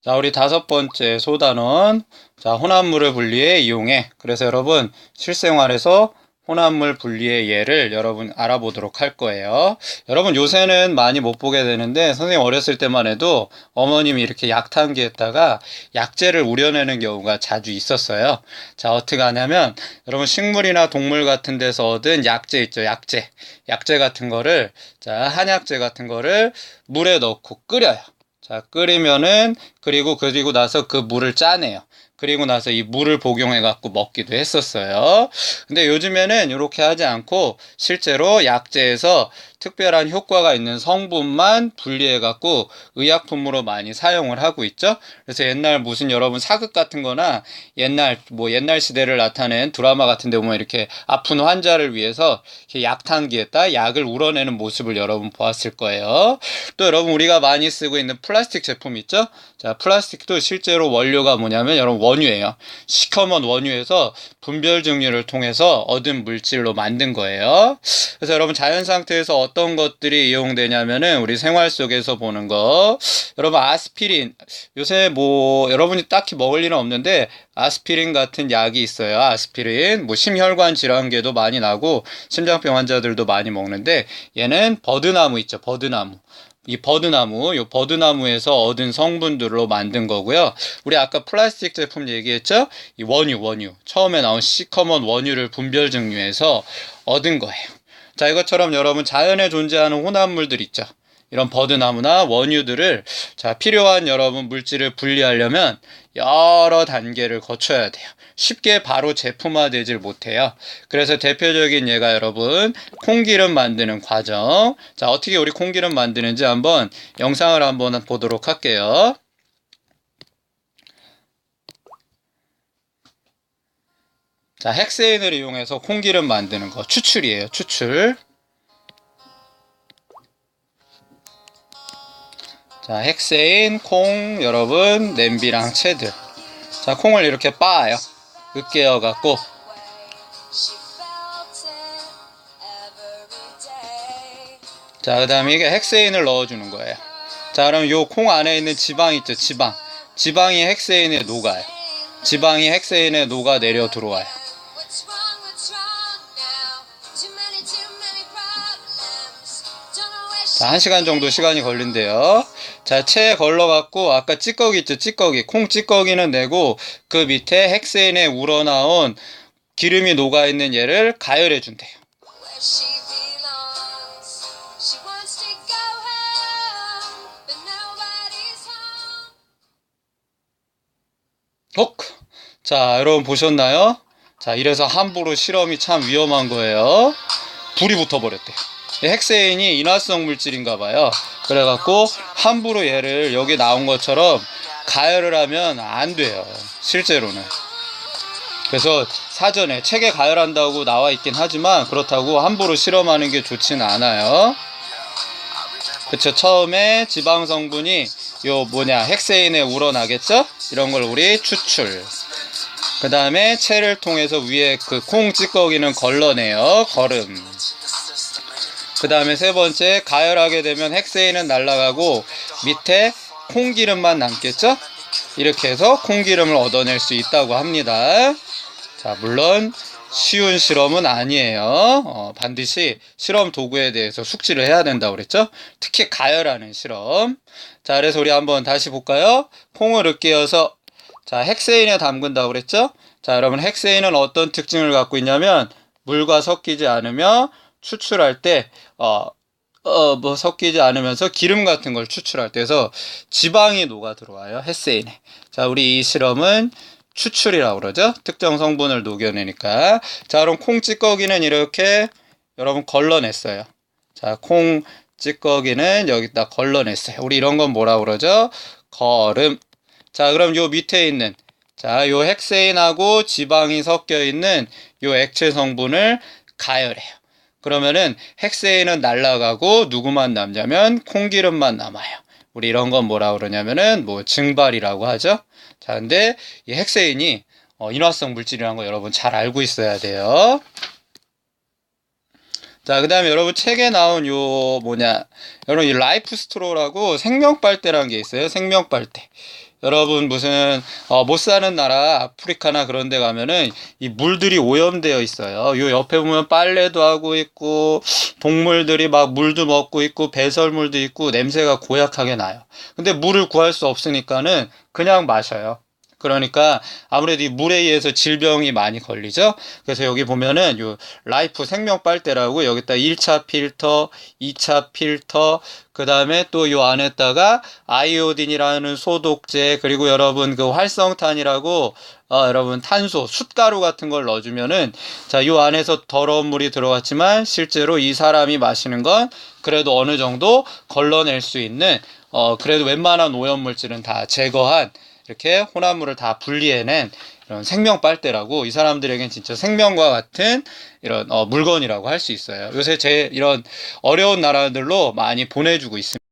자, 우리 다섯 번째 소단원. 자, 혼합물을 분리해 이용해. 그래서 여러분, 실생활에서 혼합물 분리의 예를 여러분 알아보도록 할 거예요. 여러분, 요새는 많이 못 보게 되는데, 선생님 어렸을 때만 해도 어머님이 이렇게 약탕기에다가 약재를 우려내는 경우가 자주 있었어요. 자, 어떻게 하냐면, 여러분, 식물이나 동물 같은 데서 얻은 약재 있죠, 약재. 약재 같은 거를, 자, 한약재 같은 거를 물에 넣고 끓여요. 자, 끓이면은, 그리고 나서 그 물을 짜내요. 그리고 나서 이 물을 복용해 갖고 먹기도 했었어요. 근데 요즘에는 이렇게 하지 않고 실제로 약재에서 특별한 효과가 있는 성분만 분리해 갖고 의약품으로 많이 사용을 하고 있죠. 그래서 옛날 무슨 여러분 사극 같은 거나 옛날 시대를 나타낸 드라마 같은 데 보면 이렇게 아픈 환자를 위해서 이렇게 약탕기에다 약을 우러내는 모습을 여러분 보았을 거예요. 또 여러분 우리가 많이 쓰고 있는 플라스틱 제품 있죠? 자, 플라스틱도 실제로 원료가 뭐냐면 여러분 원유예요. 시커먼 원유에서 분별 증류를 통해서 얻은 물질로 만든 거예요. 그래서 여러분 자연 상태에서 어떤 것들이 이용되냐면은 우리 생활 속에서 보는 거. 여러분 아스피린. 요새 뭐 여러분이 딱히 먹을 일은 없는데 아스피린 같은 약이 있어요. 아스피린. 뭐 심혈관 질환계도 많이 나고 심장병 환자들도 많이 먹는데 얘는 버드나무 있죠. 버드나무. 이 버드나무, 요 버드나무에서 얻은 성분들로 만든 거고요. 우리 아까 플라스틱 제품 얘기했죠? 이 원유. 처음에 나온 시커먼 원유를 분별 증류해서 얻은 거예요. 자, 이것처럼 여러분 자연에 존재하는 혼합물들 있죠? 이런 버드나무나 원유들을 자, 필요한 여러분 물질을 분리하려면 여러 단계를 거쳐야 돼요. 쉽게 바로 제품화되질 못해요. 그래서 대표적인 예가 여러분 콩기름 만드는 과정. 자, 어떻게 우리 콩기름 만드는지 한번 영상을 한번 보도록 할게요. 자, 헥세인을 이용해서 콩기름 만드는 거 추출이에요. 추출. 자, 헥세인, 콩, 여러분, 냄비랑 채들. 자, 콩을 이렇게 빻아요. 으깨어 갖고. 자, 그 다음에 이게 헥세인을 넣어주는 거예요. 자, 그럼 요 콩 안에 있는 지방 있죠, 지방. 지방이 헥세인에 녹아요. 지방이 헥세인에 녹아 내려 들어와요. 자, 1시간 정도 시간이 걸린대요. 자, 체에 걸러갖고, 아까 찌꺼기 있죠, 찌꺼기. 콩 찌꺼기는 내고, 그 밑에 헥세인에 우러나온 기름이 녹아있는 얘를 가열해준대요. 자, 여러분 보셨나요? 자, 이래서 함부로 실험이 참 위험한 거예요. 불이 붙어버렸대요. 헥세인이 인화성 물질인가 봐요. 그래갖고 함부로 얘를 여기 나온 것처럼 가열을 하면 안 돼요. 실제로는. 그래서 사전에 책에 가열한다고 나와 있긴 하지만 그렇다고 함부로 실험하는 게 좋지는 않아요. 그쵸. 처음에 지방 성분이 헥세인에 우러나겠죠? 이런 걸 우리 추출. 그 다음에 체를 통해서 위에 그 콩 찌꺼기는 걸러내요. 거름. 그 다음에 세 번째, 가열하게 되면 헥세인은 날아가고 밑에 콩기름만 남겠죠? 이렇게 해서 콩기름을 얻어낼 수 있다고 합니다. 자, 물론 쉬운 실험은 아니에요. 반드시 실험 도구에 대해서 숙지를 해야 된다고 그랬죠? 특히 가열하는 실험. 자, 그래서 우리 한번 다시 볼까요? 콩을 으깨어서 자, 헥세인에 담근다고 그랬죠? 자, 여러분 헥세인은 어떤 특징을 갖고 있냐면 물과 섞이지 않으며 추출할 때 섞이지 않으면서 기름 같은 걸 추출할 때서 지방이 녹아 들어와요. 헥세인에. 자, 우리 이 실험은 추출이라고 그러죠. 특정 성분을 녹여내니까. 자, 그럼 콩 찌꺼기는 이렇게 여러분 걸러냈어요. 자, 콩 찌꺼기는 여기다 걸러냈어요. 우리 이런 건 뭐라고 그러죠? 거름. 자, 그럼 요 밑에 있는 자, 요 헥세인하고 지방이 섞여 있는 요 액체 성분을 가열해요. 그러면은 헥세인은 날아가고 누구만 남냐면 콩기름만 남아요. 우리 이런 건 뭐라고 그러냐면은 증발이라고 하죠. 자, 근데 이 헥세인이 인화성 물질이라는 거 여러분 잘 알고 있어야 돼요. 자, 그 다음에 여러분 책에 나온 요 여러분 이 라이프 스트로라고 생명빨대라는 게 있어요. 생명빨대. 여러분 무슨 못 사는 나라 아프리카나 그런 데 가면은 이 물들이 오염되어 있어요. 요 옆에 보면 빨래도 하고 있고 동물들이 막 물도 먹고 있고 배설물도 있고 냄새가 고약하게 나요. 근데 물을 구할 수 없으니까는 그냥 마셔요. 그러니까 아무래도 이 물에 의해서 질병이 많이 걸리죠. 그래서 여기 보면은 요 라이프 생명 빨대라고 여기다 1차 필터, 2차 필터, 그 다음에 또 요 안에다가 아이오딘이라는 소독제, 그리고 여러분 그 활성탄이라고 여러분 탄소, 숯가루 같은 걸 넣어주면은 자, 요 안에서 더러운 물이 들어갔지만 실제로 이 사람이 마시는 건 그래도 어느 정도 걸러낼 수 있는 그래도 웬만한 오염물질은 다 제거한 이렇게 혼합물을 다 분리해낸 이런 생명 빨대라고, 이 사람들에겐 진짜 생명과 같은 이런 물건이라고 할 수 있어요. 요새 이런 어려운 나라들로 많이 보내주고 있습니다.